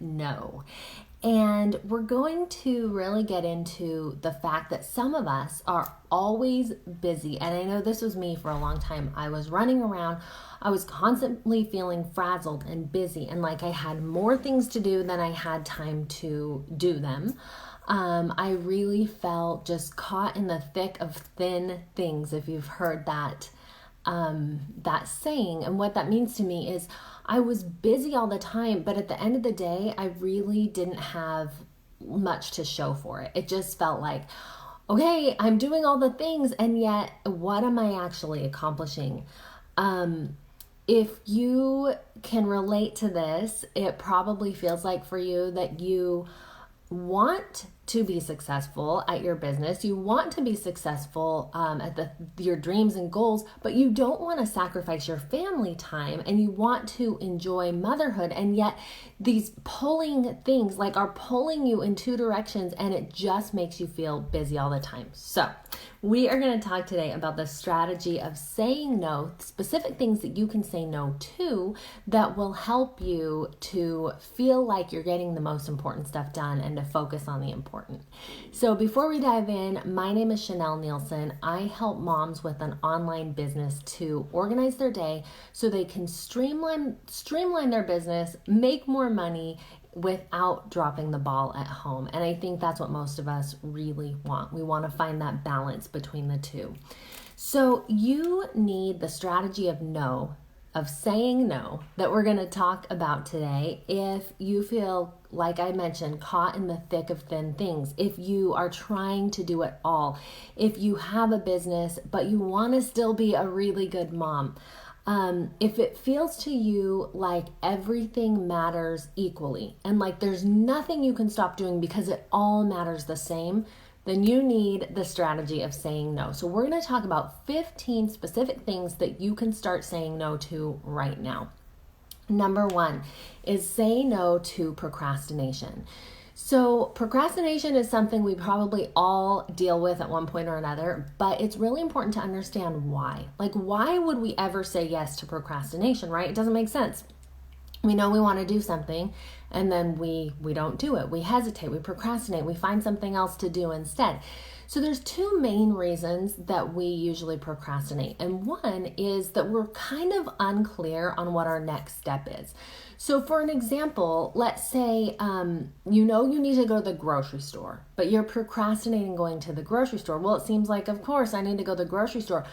no. And we're going to really get into the fact that some of us are always busy. And I know this was me for a long time. I was running around. I was constantly feeling frazzled and busy and like I had more things to do than I had time to do them. I really felt just caught in the thick of thin things, if you've heard that saying. And what that means to me is I was busy all the time, but at the end of the day, I really didn't have much to show for it. It just felt like, okay, I'm doing all the things, and yet what am I actually accomplishing? If you can relate to this, it probably feels like for you that you want to be successful at your business, you want to be successful at your dreams and goals, but you don't want to sacrifice your family time and you want to enjoy motherhood, and yet these pulling things like are pulling you in two directions and it just makes you feel busy all the time. So we are going to talk today about the strategy of saying no, specific things that you can say no to that will help you to feel like you're getting the most important stuff done and to focus on the important. So before we dive in, my name is Chanel Nielsen. I help moms with an online business to organize their day so they can streamline their business, make more money without dropping the ball at home. And I think that's what most of us really want. We want to find that balance between the two. So you need the strategy of no, of saying no, that we're going to talk about today if you feel, like I mentioned, caught in the thick of thin things. If you are trying to do it all, if you have a business, but you want to still be a really good mom. If it feels to you like everything matters equally and like there's nothing you can stop doing because it all matters the same, then you need the strategy of saying no. So we're going to talk about 15 specific things that you can start saying no to right now. Number 1 is say no to procrastination. So procrastination is something we probably all deal with at one point or another, but it's really important to understand why. Like, why would we ever say yes to procrastination, right? It doesn't make sense. We know we want to do something and then we don't do it. We hesitate, we procrastinate, we find something else to do instead. So there's two main reasons that we usually procrastinate. And one is that we're kind of unclear on what our next step is. So for an example, let's say you know you need to go to the grocery store, but you're procrastinating going to the grocery store. Well, it seems like, of course, I need to go to the grocery store.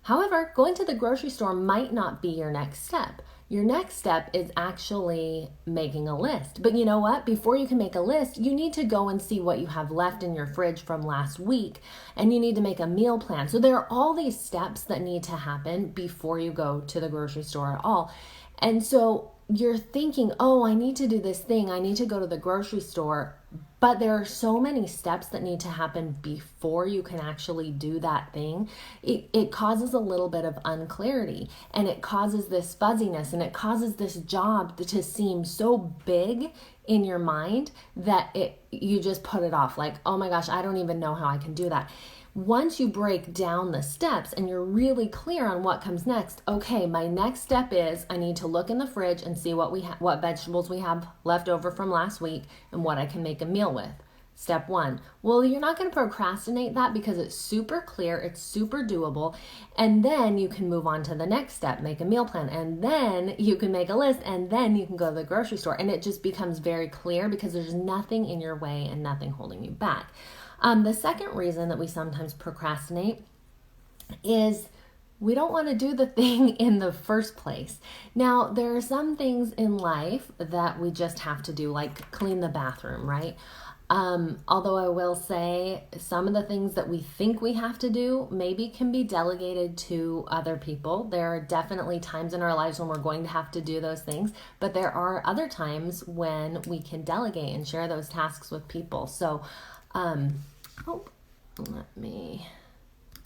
However, going to the grocery store might not be your next step. Your next step is actually making a list. But you know what? Before you can make a list, you need to go and see what you have left in your fridge from last week, and you need to make a meal plan. So there are all these steps that need to happen before you go to the grocery store at all. And so you're thinking, oh, I need to do this thing. I need to go to the grocery store. But there are so many steps that need to happen before you can actually do that thing. It causes a little bit of unclarity, and it causes this fuzziness, and it causes this job to seem so big in your mind that you just put it off. Like, oh my gosh, I don't even know how I can do that. Once you break down the steps and you're really clear on what comes next, okay, my next step is I need to look in the fridge and see what vegetables we have left over from last week and what I can make a meal with. Step 1. Well, you're not going to procrastinate that because it's super clear, it's super doable, and then you can move on to the next step, make a meal plan, and then you can make a list, and then you can go to the grocery store, and it just becomes very clear because there's nothing in your way and nothing holding you back. The second reason that we sometimes procrastinate is we don't want to do the thing in the first place. Now, there are some things in life that we just have to do, like clean the bathroom, right? Although I will say some of the things that we think we have to do maybe can be delegated to other people. There are definitely times in our lives when we're going to have to do those things, but there are other times when we can delegate and share those tasks with people. So,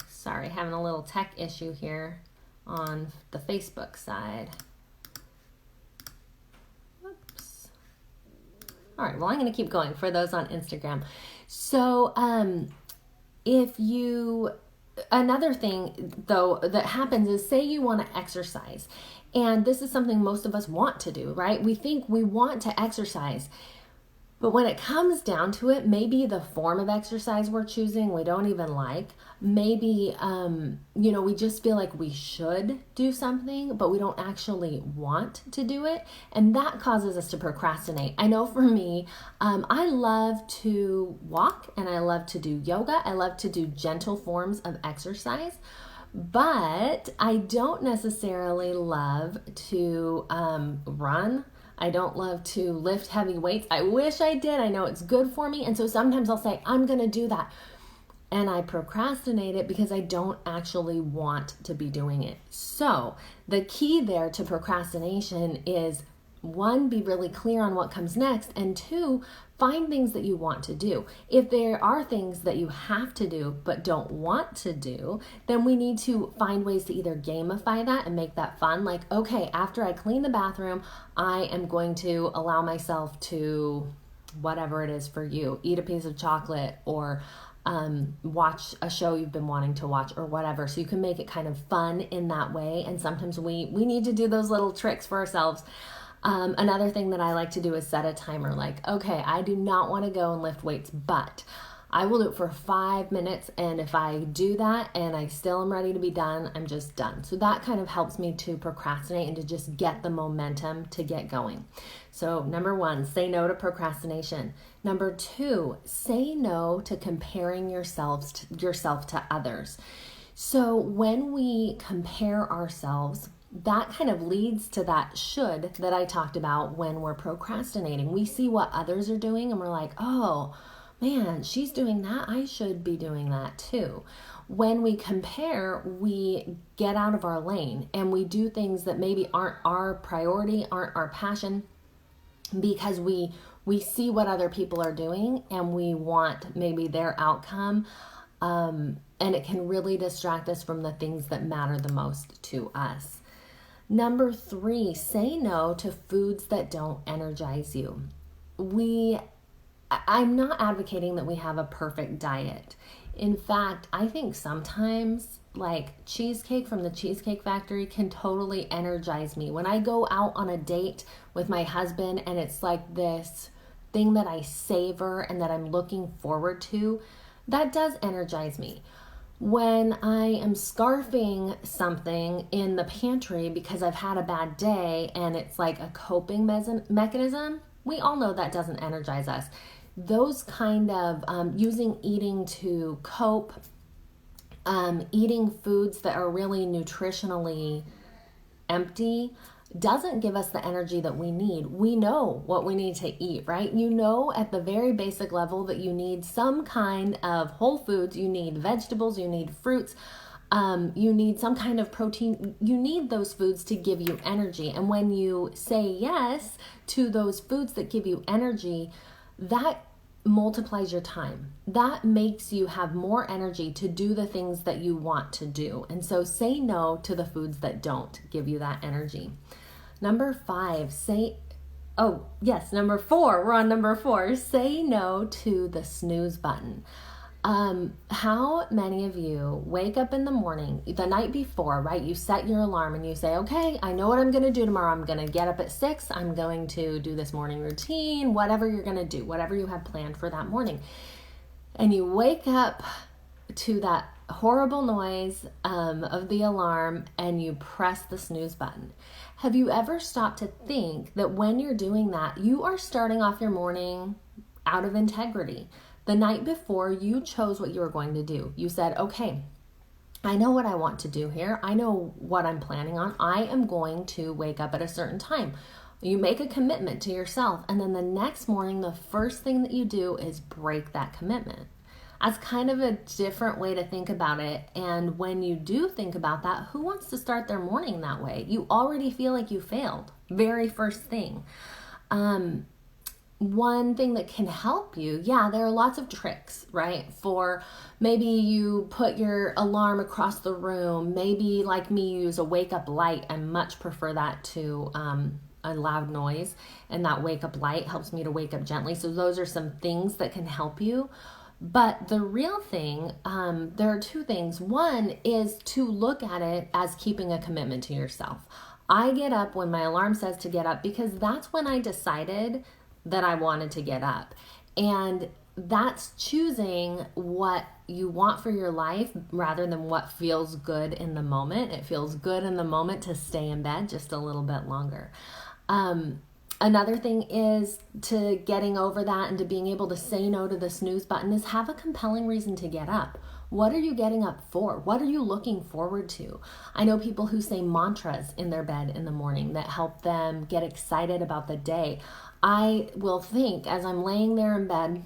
sorry, having a little tech issue here on the Facebook side. Whoops. All right, well, I'm going to keep going for those on Instagram. So, another thing though that happens is, say you want to exercise And this is something most of us want to do, right? We think we want to exercise. But when it comes down to it, maybe the form of exercise we're choosing we don't even like. Maybe, we just feel like we should do something, but we don't actually want to do it. And that causes us to procrastinate. I know for me, I love to walk and I love to do yoga. I love to do gentle forms of exercise. But I don't necessarily love to run. I don't love to lift heavy weights. I wish I did. I know it's good for me. And so sometimes I'll say, I'm going to do that. And I procrastinate it because I don't actually want to be doing it. So the key there to procrastination is, one, be really clear on what comes next, and two, find things that you want to do. If there are things that you have to do but don't want to do, then we need to find ways to either gamify that and make that fun. Like, okay, after I clean the bathroom, I am going to allow myself to, whatever it is for you, eat a piece of chocolate or watch a show you've been wanting to watch or whatever. So you can make it kind of fun in that way. And sometimes we need to do those little tricks for ourselves. Another thing that I like to do is set a timer. Like, okay, I do not want to go and lift weights, but I will do it for 5 minutes. And if I do that and I still am ready to be done, I'm just done. So that kind of helps me to procrastinate and to just get the momentum to get going. So number 1, say no to procrastination. Number 2, say no to comparing yourself to others. So when we compare ourselves, that kind of leads to that should that I talked about when we're procrastinating. We see what others are doing and we're like, oh man, she's doing that. I should be doing that too. When we compare, we get out of our lane and we do things that maybe aren't our priority, aren't our passion, because we see what other people are doing and we want maybe their outcome. And it can really distract us from the things that matter the most to us. Number 3, say no to foods that don't energize you. I'm not advocating that we have a perfect diet. In fact, I think sometimes like cheesecake from the Cheesecake Factory can totally energize me. When I go out on a date with my husband and it's like this thing that I savor and that I'm looking forward to, that does energize me. When I am scarfing something in the pantry because I've had a bad day and it's like a coping mechanism, we all know that doesn't energize us. Those kind of using eating to cope, eating foods that are really nutritionally empty doesn't give us the energy that we need. We know what we need to eat, right? You know at the very basic level that you need some kind of whole foods, you need vegetables, you need fruits, you need some kind of protein. You need those foods to give you energy. And when you say yes to those foods that give you energy, that multiplies your time. That makes you have more energy to do the things that you want to do. And so say no to the foods that don't give you that energy. Number 4, we're on number 4, say no to the snooze button. How many of you wake up in the morning, the night before, right? You set your alarm and you say, okay, I know what I'm going to do tomorrow. I'm going to get up at 6. I'm going to do this morning routine, whatever you're going to do, whatever you have planned for that morning. And you wake up to that horrible noise of the alarm and you press the snooze button. Have you ever stopped to think that when you're doing that, you are starting off your morning out of integrity? The night before, you chose what you were going to do. You said, okay, I know what I want to do here. I know what I'm planning on. I am going to wake up at a certain time. You make a commitment to yourself, and then the next morning, the first thing that you do is break that commitment. That's kind of a different way to think about it. And when you do think about that, who wants to start their morning that way? You already feel like you failed. Very first thing. One thing that can help you, there are lots of tricks, right? For maybe you put your alarm across the room. Maybe like me, you use a wake up light. I much prefer that to a loud noise. And that wake up light helps me to wake up gently. So those are some things that can help you. But the real thing, there are 2 things. One is to look at it as keeping a commitment to yourself. I get up when my alarm says to get up because that's when I decided that I wanted to get up. And that's choosing what you want for your life rather than what feels good in the moment. It feels good in the moment to stay in bed just a little bit longer. Another thing is to getting over that and to being able to say no to the snooze button is have a compelling reason to get up. What are you getting up for? What are you looking forward to? I know people who say mantras in their bed in the morning that help them get excited about the day. I will think as I'm laying there in bed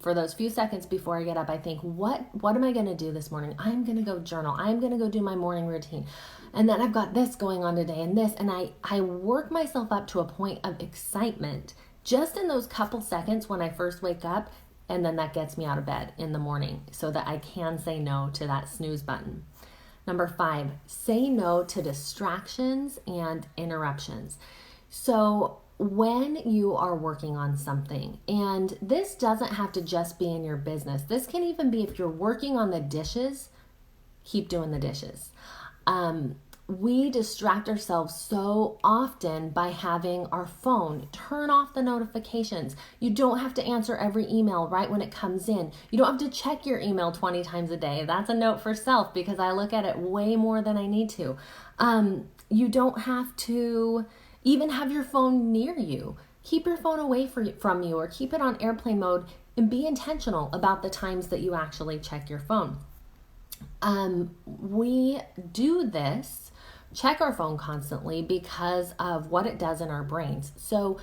for those few seconds before I get up, I think, what am I going to do this morning? I'm going to go journal. I'm going to go do my morning routine. And then I've got this going on today and this. And I work myself up to a point of excitement just in those couple seconds when I first wake up. And then that gets me out of bed in the morning so that I can say no to that snooze button. Number 5, say no to distractions and interruptions. So when you are working on something, and this doesn't have to just be in your business. This can even be if you're working on the dishes, keep doing the dishes. We distract ourselves so often by having our phone. Turn off the notifications. You don't have to answer every email right when it comes in. You don't have to check your email 20 times a day. That's a note for self because I look at it way more than I need to. You don't have to even have your phone near you. Keep your phone away from you or keep it on airplane mode and be intentional about the times that you actually check your phone. We do this, check our phone constantly because of what it does in our brains. So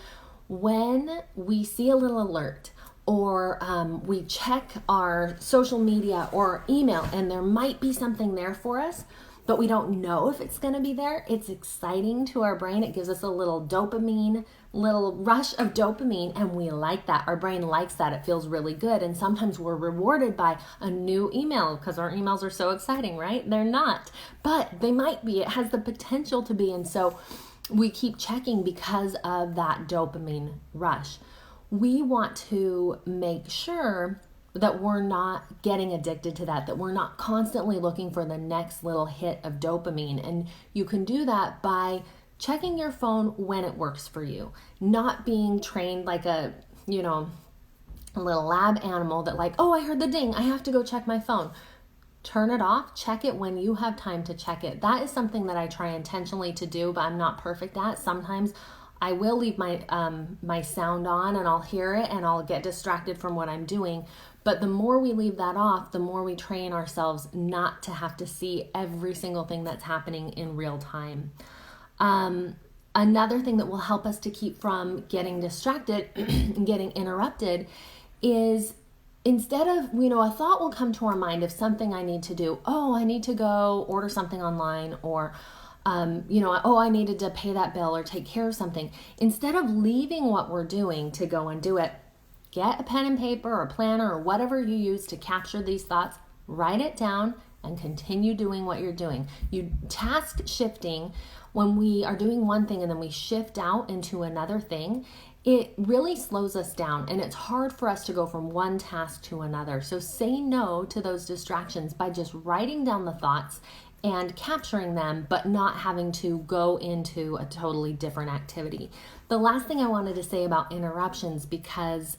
when we see a little alert or we check our social media or email and there might be something there for us, but we don't know if it's going to be there, it's exciting to our brain. It gives us a little rush of dopamine, and we like that. Our brain likes that. It feels really good. And sometimes we're rewarded by a new email because our emails are so exciting, right? They're not, but they might be. It has the potential to be. And so we keep checking because of that dopamine rush. We want to make sure that we're not getting addicted to that we're not constantly looking for the next little hit of dopamine. And you can do that by checking your phone when it works for you, not being trained like a little lab animal that like, oh, I heard the ding, I have to go check my phone. Turn it off, check it when you have time to check it. That is something that I try intentionally to do, but I'm not perfect at. Sometimes I will leave my sound on and I'll hear it and I'll get distracted from what I'm doing. But the more we leave that off, the more we train ourselves not to have to see every single thing that's happening in real time. Another thing that will help us to keep from getting distracted and getting interrupted is instead of, a thought will come to our mind of something I need to do. Oh, I need to go order something online or I needed to pay that bill or take care of something. Instead of leaving what we're doing to go and do it, get a pen and paper or planner or whatever you use to capture these thoughts, write it down and continue doing what you're doing. You task shifting, when we are doing one thing and then we shift out into another thing, it really slows us down and it's hard for us to go from one task to another. So say no to those distractions by just writing down the thoughts and capturing them, but not having to go into a totally different activity. The last thing I wanted to say about interruptions, because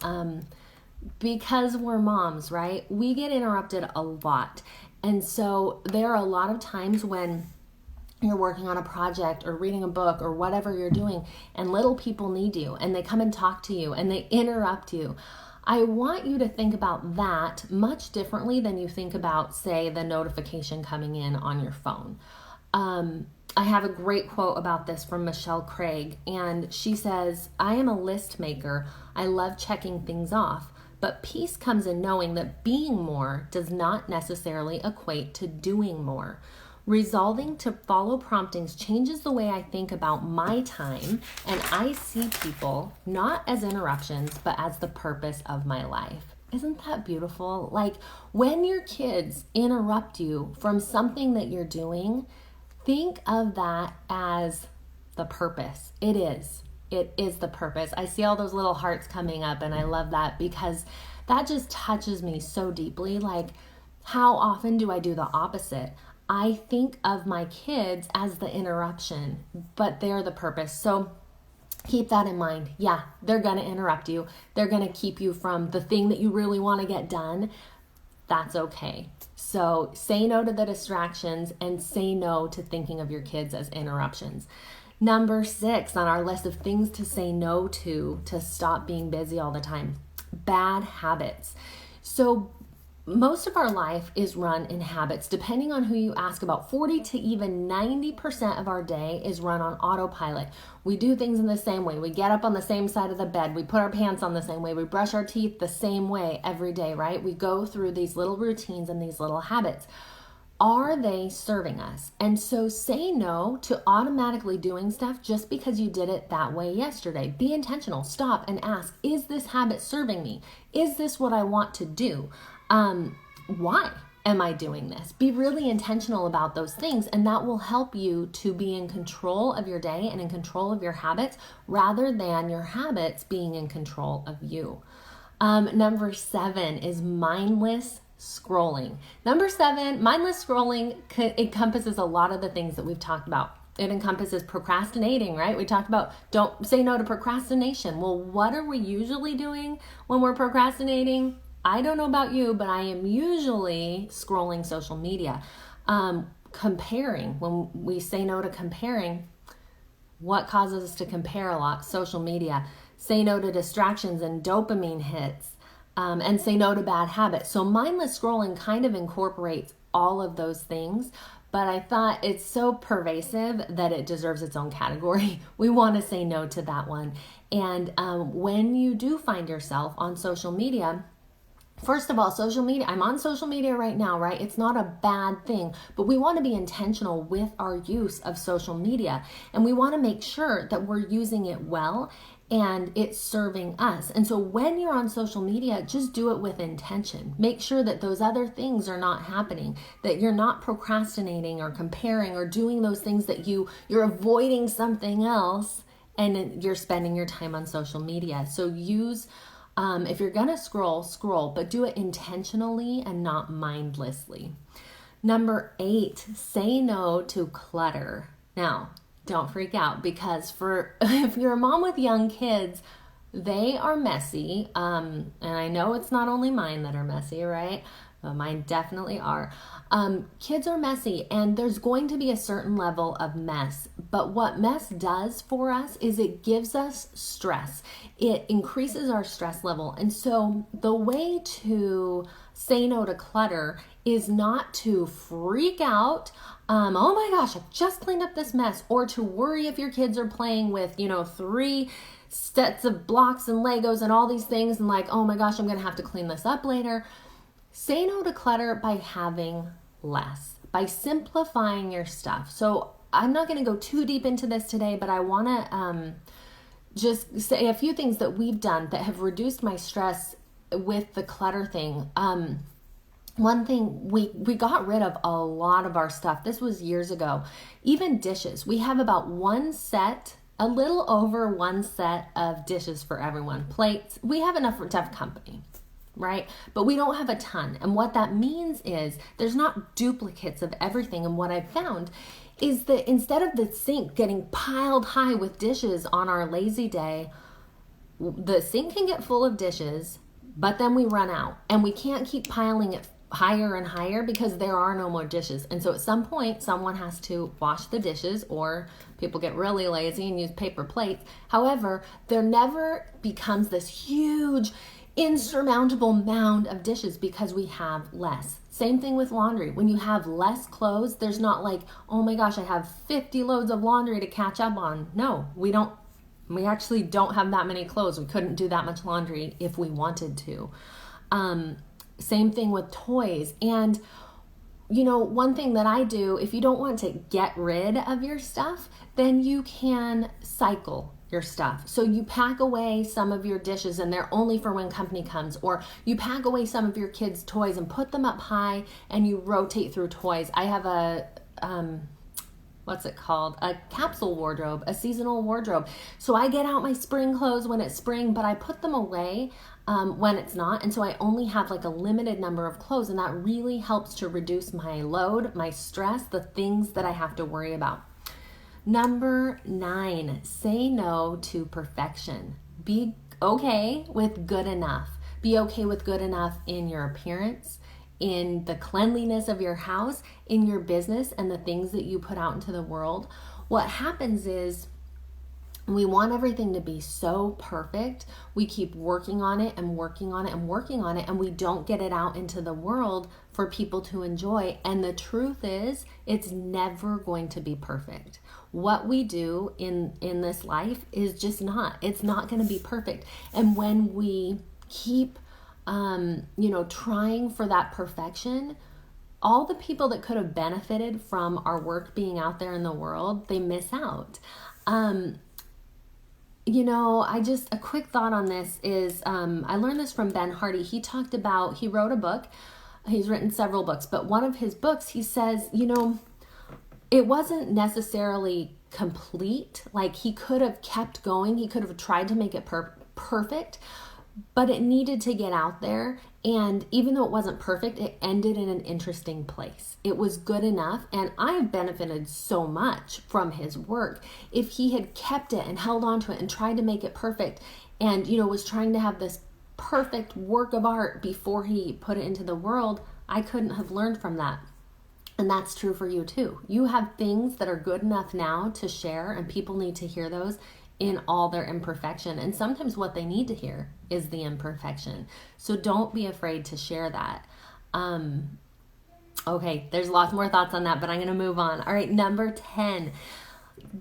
we're moms, right? We get interrupted a lot. And so there are a lot of times when you're working on a project or reading a book or whatever you're doing, and little people need you and they come and talk to you and they interrupt you. I want you to think about that much differently than you think about, say, the notification coming in on your phone. I have a great quote about this from Michelle Craig, and she says, I am a list maker. I love checking things off, but peace comes in knowing that being more does not necessarily equate to doing more. Resolving to follow promptings changes the way I think about my time, and I see people not as interruptions, but as the purpose of my life. Isn't that beautiful? Like when your kids interrupt you from something that you're doing, think of that as the purpose. It is the purpose. I see all those little hearts coming up, and I love that because that just touches me so deeply. Like, how often do I do the opposite? I think of my kids as the interruption, but they're the purpose. So keep that in mind. Yeah, they're going to interrupt you. They're going to keep you from the thing that you really want to get done. That's okay. So say no to the distractions and say no to thinking of your kids as interruptions. Number 6 on our list of things to say no to stop being busy all the time, bad habits. So most of our life is run in habits. Depending on who you ask, about 40 to even 90% of our day is run on autopilot. We do things in the same way. We get up on the same side of the bed. We put our pants on the same way. We brush our teeth the same way every day, right? We go through these little routines and these little habits. Are they serving us? And so say no to automatically doing stuff just because you did it that way yesterday. Be intentional. Stop and ask, is this habit serving me? Is this what I want to do? Why am I doing this? Be really intentional about those things, and that will help you to be in control of your day and in control of your habits rather than your habits being in control of you. Number 7 is mindless scrolling. Number 7, mindless scrolling encompasses a lot of the things that we've talked about. It encompasses procrastinating, right? We talked about don't say no to procrastination. Well, what are we usually doing when we're procrastinating? I don't know about you, but I am usually scrolling social media. Comparing, when we say no to comparing, what causes us to compare a lot? Social media. Say no to distractions and dopamine hits, and say no to bad habits. So mindless scrolling kind of incorporates all of those things, but I thought it's so pervasive that it deserves its own category. We want to say no to that one. And when you do find yourself on social media, first of all, social media, I'm on social media right now, right? It's not a bad thing, but we want to be intentional with our use of social media. And we want to make sure that we're using it well and it's serving us. And so when you're on social media, just do it with intention. Make sure that those other things are not happening, that you're not procrastinating or comparing or doing those things that you're avoiding something else and you're spending your time on social media. So use if you're going to scroll, but do it intentionally and not mindlessly. Number 8, say no to clutter. Now, don't freak out because if you're a mom with young kids, they are messy. And I know it's not only mine that are messy, right? Mine definitely are. Kids are messy and there's going to be a certain level of mess. But what mess does for us is it gives us stress. It increases our stress level. And so the way to say no to clutter is not to freak out. Oh my gosh, I just cleaned up this mess. Or to worry if your kids are playing with, 3 sets of blocks and Legos and all these things. And like, oh my gosh, I'm going to have to clean this up later. Say no to clutter by having less, by simplifying your stuff. So I'm not going to go too deep into this today, but I want to just say a few things that we've done that have reduced my stress with the clutter thing. One thing, we got rid of a lot of our stuff. This was years ago. Even dishes. We have about a little over one set of dishes for everyone. Plates. We have enough to have company, right? But we don't have a ton. And what that means is there's not duplicates of everything. And what I've found is that instead of the sink getting piled high with dishes on our lazy day, the sink can get full of dishes, but then we run out and we can't keep piling it higher and higher because there are no more dishes. And so at some point, someone has to wash the dishes, or people get really lazy and use paper plates. However, there never becomes this huge insurmountable mound of dishes because we have less. Same thing with laundry. When you have less clothes, there's not like, oh my gosh, I have 50 loads of laundry to catch up on. No, we don't. We actually don't have that many clothes. We couldn't do that much laundry if we wanted to. Same thing with toys. And one thing that I do, if you don't want to get rid of your stuff, then you can cycle your stuff. So you pack away some of your dishes and they're only for when company comes, or you pack away some of your kids' toys and put them up high and you rotate through toys. I have what's it called? A capsule wardrobe, a seasonal wardrobe. So I get out my spring clothes when it's spring, but I put them away when it's not. And so I only have like a limited number of clothes, and that really helps to reduce my load, my stress, the things that I have to worry about. Number 9, say no to perfection. Be okay with good enough. Be okay with good enough in your appearance, in the cleanliness of your house, in your business, and the things that you put out into the world. What happens is we want everything to be so perfect. We keep working on it and working on it and working on it, and we don't get it out into the world for people to enjoy. And the truth is, it's never going to be perfect. What we do in this life is just not. It's not going to be perfect. And when we keep trying for that perfection, all the people that could have benefited from our work being out there in the world, they miss out. A quick thought on this is, I learned this from Ben Hardy. He wrote a book. He's written several books, but one of his books, he says, it wasn't necessarily complete. Like, he could have kept going. He could have tried to make it perfect, but it needed to get out there. And even though it wasn't perfect, it ended in an interesting place. It was good enough. And I've benefited so much from his work. If he had kept it and held on to it and tried to make it perfect and, was trying to have this perfect work of art before he put it into the world, I couldn't have learned from that. And that's true for you too. You have things that are good enough now to share, and people need to hear those in all their imperfection. And sometimes what they need to hear is the imperfection. So don't be afraid to share that. Okay, there's lots more thoughts on that, but I'm going to move on. All right, number 10.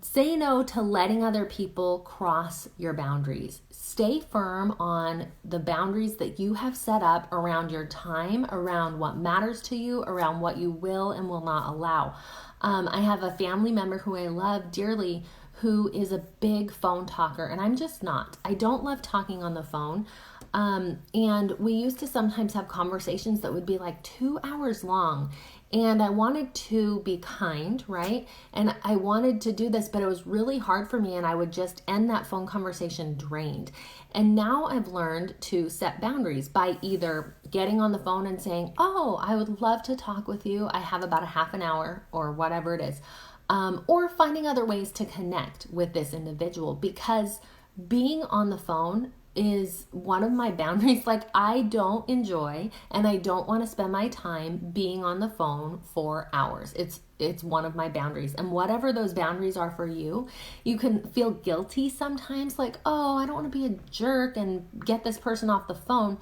Say no to letting other people cross your boundaries. Stay firm on the boundaries that you have set up around your time, around what matters to you, around what you will and will not allow. I have a family member who I love dearly who is a big phone talker, and I'm just not. I don't love talking on the phone. And we used to sometimes have conversations that would be like 2 hours long. And I wanted to be kind, right? And I wanted to do this, but it was really hard for me, and I would just end that phone conversation drained. And now I've learned to set boundaries by either getting on the phone and saying, oh, I would love to talk with you. I have about a half an hour or whatever it is. Or finding other ways to connect with this individual, because being on the phone is one of my boundaries. Like, I don't enjoy and I don't want to spend my time being on the phone for hours. It's one of my boundaries. And whatever those boundaries are for you, you can feel guilty sometimes, like, oh, I don't want to be a jerk and get this person off the phone.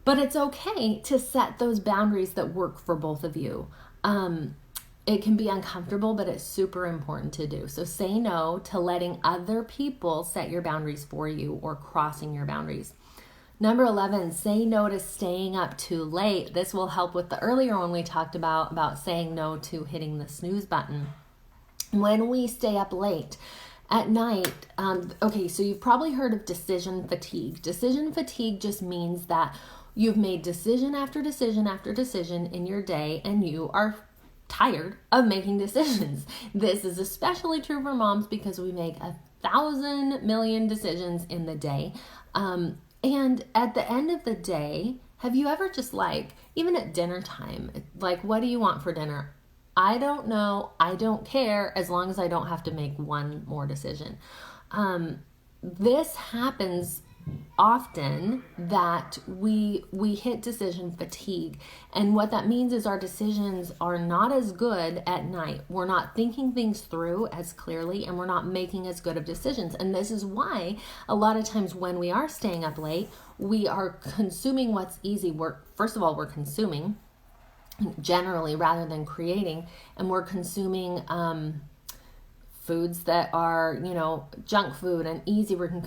But it's okay to set those boundaries that work for both of you. It can be uncomfortable, but it's super important to do. So say no to letting other people set your boundaries for you or crossing your boundaries. Number 11, say no to staying up too late. This will help with the earlier one we talked about saying no to hitting the snooze button. When we stay up late at night, so you've probably heard of decision fatigue. Decision fatigue just means that you've made decision after decision after decision in your day, and you are tired of making decisions. This is especially true for moms because we make 1,000 million decisions in the day. And at the end of the day, have you ever just even at dinner time, what do you want for dinner? I don't know. I don't care, as long as I don't have to make one more decision. This happens often, that we hit decision fatigue. And what that means is our decisions are not as good at night. We're not thinking things through as clearly, and we're not making as good of decisions. And this is why a lot of times when we are staying up late, we are consuming what's easy. We're consuming generally rather than creating, and we're consuming foods that are, junk food and easy. We're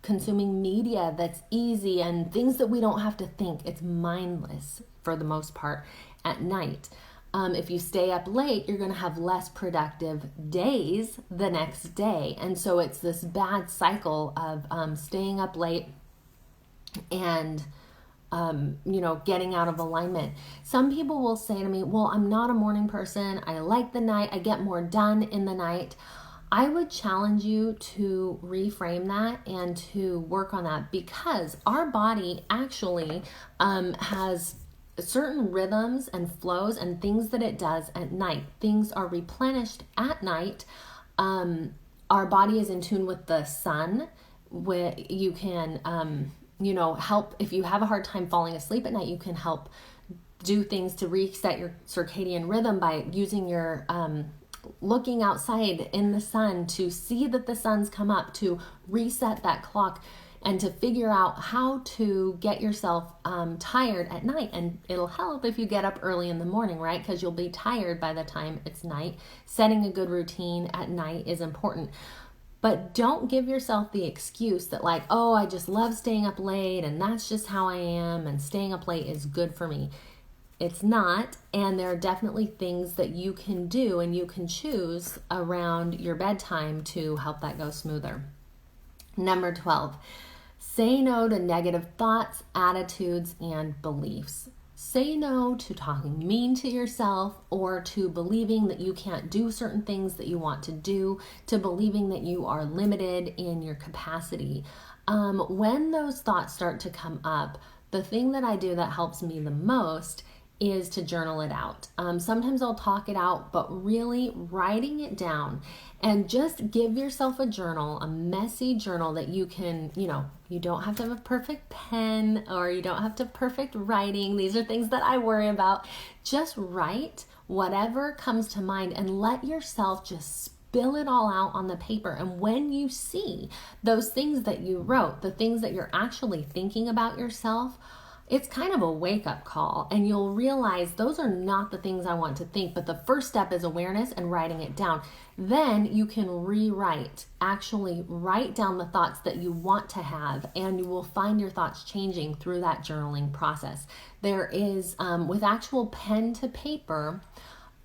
consuming media that's easy and things that we don't have to think. It's mindless for the most part at night. If you stay up late, you're going to have less productive days the next day. And so it's this bad cycle of staying up late and getting out of alignment. Some people will say to me, well, I'm not a morning person. I like the night. I get more done in the night. I would challenge you to reframe that and to work on that, because our body actually has certain rhythms and flows and things that it does at night. Things are replenished at night. Our body is in tune with the sun, where you can help if you have a hard time falling asleep at night. You can help do things to reset your circadian rhythm by using your looking outside in the sun to see that the sun's come up, to reset that clock and to figure out how to get yourself tired at night. And it'll help if you get up early in the morning, right? Because you'll be tired by the time it's night. Setting a good routine at night is important. But don't give yourself the excuse that like, oh, I just love staying up late and that's just how I am and staying up late is good for me. It's not, and there are definitely things that you can do and you can choose around your bedtime to help that go smoother. Number 12, say no to negative thoughts, attitudes, and beliefs. Say no to talking mean to yourself, or to believing that you can't do certain things that you want to do, to believing that you are limited in your capacity. When those thoughts start to come up, the thing that I do that helps me the most is to journal it out. Sometimes I'll talk it out, but really writing it down, and just give yourself a journal, a messy journal that you can, you don't have to have a perfect pen or you don't have to have perfect writing. These are things that I worry about. Just write whatever comes to mind and let yourself just spill it all out on the paper. And when you see those things that you wrote, the things that you're actually thinking about yourself, it's kind of a wake-up call, and you'll realize those are not the things I want to think, but the first step is awareness and writing it down. Then you can rewrite, actually write down the thoughts that you want to have, and you will find your thoughts changing through that journaling process. There is, with actual pen to paper,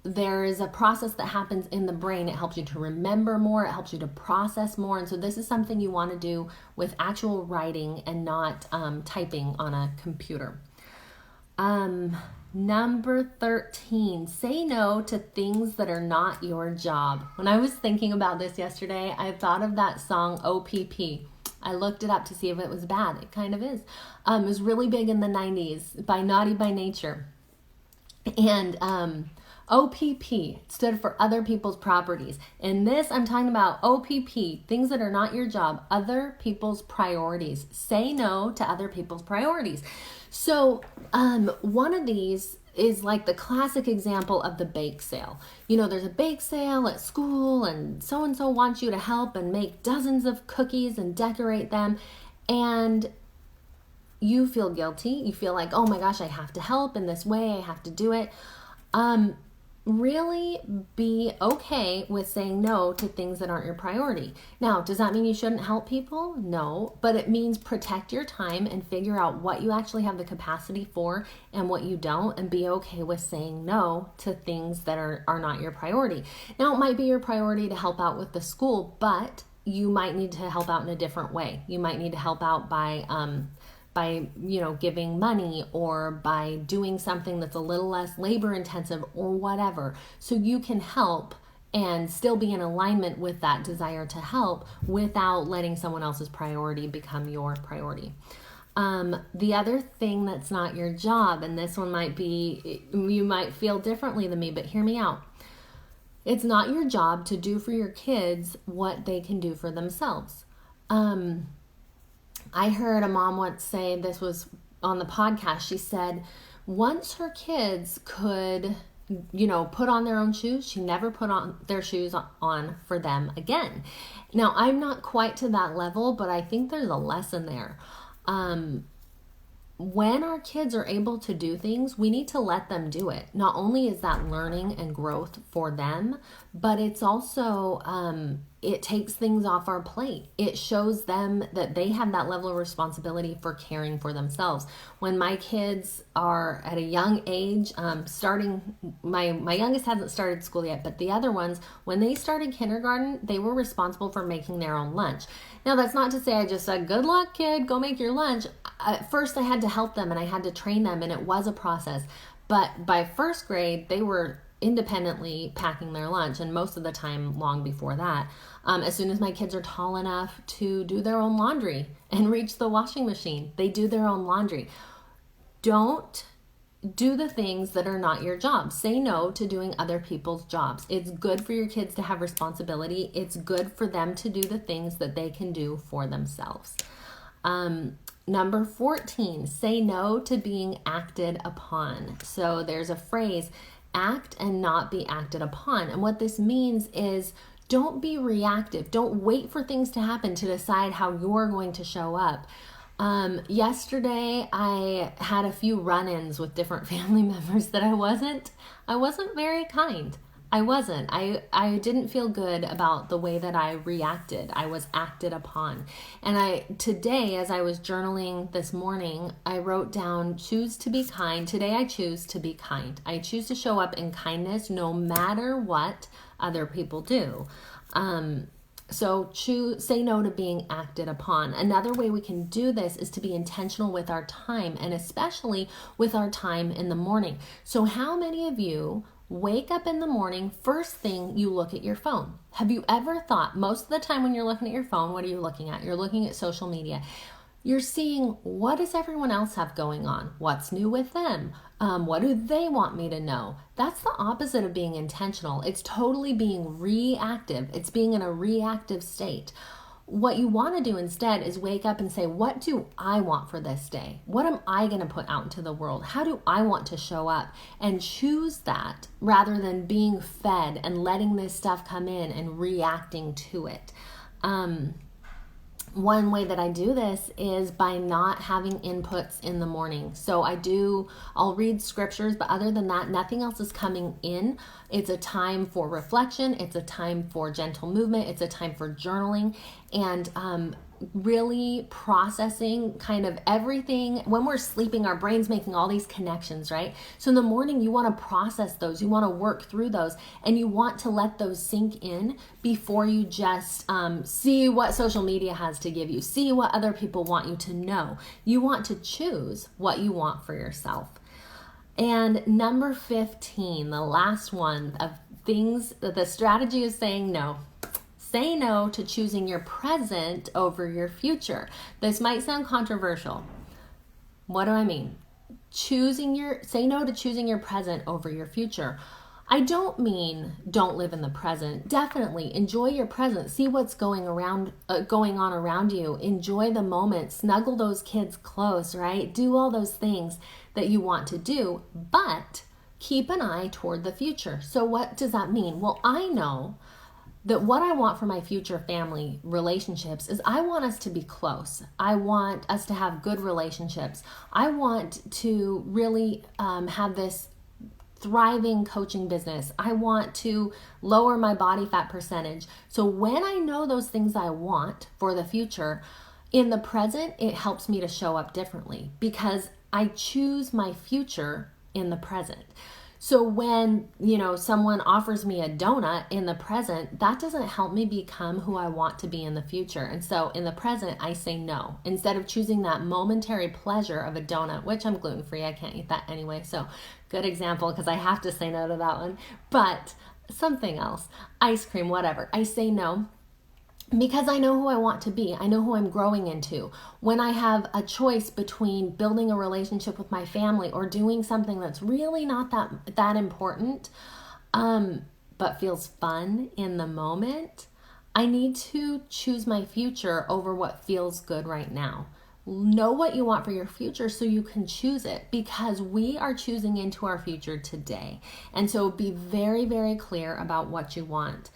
there is a process that happens in the brain. It helps you to remember more. It helps you to process more. And so this is something you want to do with actual writing and not typing on a computer. Number 13, say no to things that are not your job. When I was thinking about this yesterday, I thought of that song OPP. I looked it up to see if it was bad. It kind of is. It was really big in the 90s by Naughty by Nature. And OPP stood for other people's properties. In this, I'm talking about OPP, things that are not your job, other people's priorities. Say no to other people's priorities. So one of these is like the classic example of the bake sale. There's a bake sale at school and so wants you to help and make dozens of cookies and decorate them. And you feel guilty. You feel like, oh my gosh, I have to help in this way. I have to do it. Really be okay with saying no to things that aren't your priority. Now, does that mean you shouldn't help people? No, but it means protect your time and figure out what you actually have the capacity for and what you don't, and be okay with saying no to things that are not your priority. Now, it might be your priority to help out with the school, but you might need to help out in a different way. You might need to help out by giving money, or by doing something that's a little less labor intensive or whatever. So you can help and still be in alignment with that desire to help without letting someone else's priority become your priority. The other thing that's not your job, and this one might be, you might feel differently than me, but hear me out. It's not your job to do for your kids what they can do for themselves. I heard a mom once say, this was on the podcast, she said, once her kids could, put on their own shoes, she never put on their shoes on for them again. Now, I'm not quite to that level, but I think there's a lesson there. When our kids are able to do things, we need to let them do it. Not only is that learning and growth for them, but it's also, it takes things off our plate. It shows them that they have that level of responsibility for caring for themselves. When my kids are at a young age, starting, my youngest hasn't started school yet, but the other ones, when they started kindergarten, they were responsible for making their own lunch. Now, that's not to say I just said, good luck, kid, go make your lunch. At first, I had to help them and I had to train them, and it was a process. But by first grade, they were independently packing their lunch, and most of the time long before that. As soon as my kids are tall enough to do their own laundry and reach the washing machine, they do their own laundry. Don't do the things that are not your job. Say no to doing other people's jobs. It's good for your kids to have responsibility. It's good for them to do the things that they can do for themselves. Number 14, say no to being acted upon. So there's a phrase, act and not be acted upon. And what this means is don't be reactive. Don't wait for things to happen to decide how you're going to show up. Yesterday I had a few run-ins with different family members that I wasn't very kind. I didn't feel good about the way that I reacted. I was acted upon. And today, as I was journaling this morning, I wrote down, choose to be kind. Today I choose to be kind. I choose to show up in kindness no matter what other people do. So say no to being acted upon. Another way we can do this is to be intentional with our time, and especially with our time in the morning. So how many of you wake up in the morning, first thing you look at your phone? Have you ever thought, most of the time when you're looking at your phone, what are you looking at? You're looking at social media. You're seeing, what does everyone else have going on? What's new with them? What do they want me to know? That's the opposite of being intentional. It's totally being reactive. It's being in a reactive state. What you want to do instead is wake up and say, what do I want for this day? What am I going to put out into the world? How do I want to show up? And choose that rather than being fed and letting this stuff come in and reacting to it. One way that I do this is by not having inputs in the morning. So I'll read scriptures, but other than that, nothing else is coming in. It's a time for reflection. It's a time for gentle movement. It's a time for journaling and really processing kind of everything. When we're sleeping, our brain's making all these connections, right? So in the morning, you want to process those. You want to work through those, and you want to let those sink in before you just see what social media has to give you, see what other people want you to know. You want to choose what you want for yourself. And number 15, the last one of things that the strategy is saying no. Say no to choosing your present over your future. This might sound controversial. What do I mean? Say no to choosing your present over your future. I don't mean don't live in the present. Definitely enjoy your present. See what's going on around you. Enjoy the moment. Snuggle those kids close, right? Do all those things that you want to do, but keep an eye toward the future. So what does that mean? Well, I know that what I want for my future family relationships is I want us to be close. I want us to have good relationships. I want to really have this thriving coaching business. I want to lower my body fat percentage. So when I know those things I want for the future, in the present, it helps me to show up differently because I choose my future in the present. So when, someone offers me a donut in the present, that doesn't help me become who I want to be in the future. And so in the present, I say no. Instead of choosing that momentary pleasure of a donut, which I'm gluten-free, I can't eat that anyway. So good example because I have to say no to that one. But something else, ice cream, whatever, I say no. Because I know who I want to be. I know who I'm growing into. When I have a choice between building a relationship with my family or doing something that's really not that important, but feels fun in the moment, I need to choose my future over what feels good right now. Know what you want for your future so you can choose it, because we are choosing into our future today. And so be very, very clear about what you want.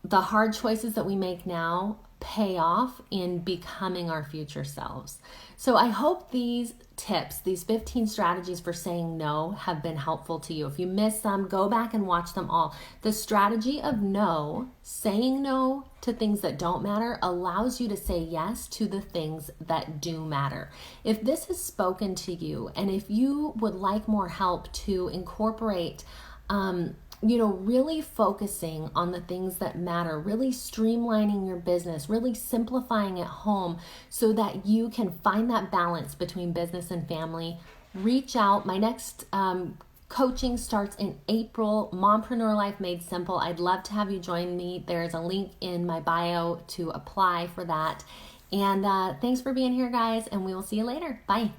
The hard choices that we make now pay off in becoming our future selves. So I hope these tips, these 15 strategies for saying no, have been helpful to you. If you missed some, go back and watch them all. The strategy of no, saying no to things that don't matter, allows you to say yes to the things that do matter. If this has spoken to you, and if you would like more help to incorporate really focusing on the things that matter, really streamlining your business, really simplifying at home so that you can find that balance between business and family, reach out. My next coaching starts in April, Mompreneur Life Made Simple. I'd love to have you join me. There's a link in my bio to apply for that. And thanks for being here, guys, and we will see you later. Bye.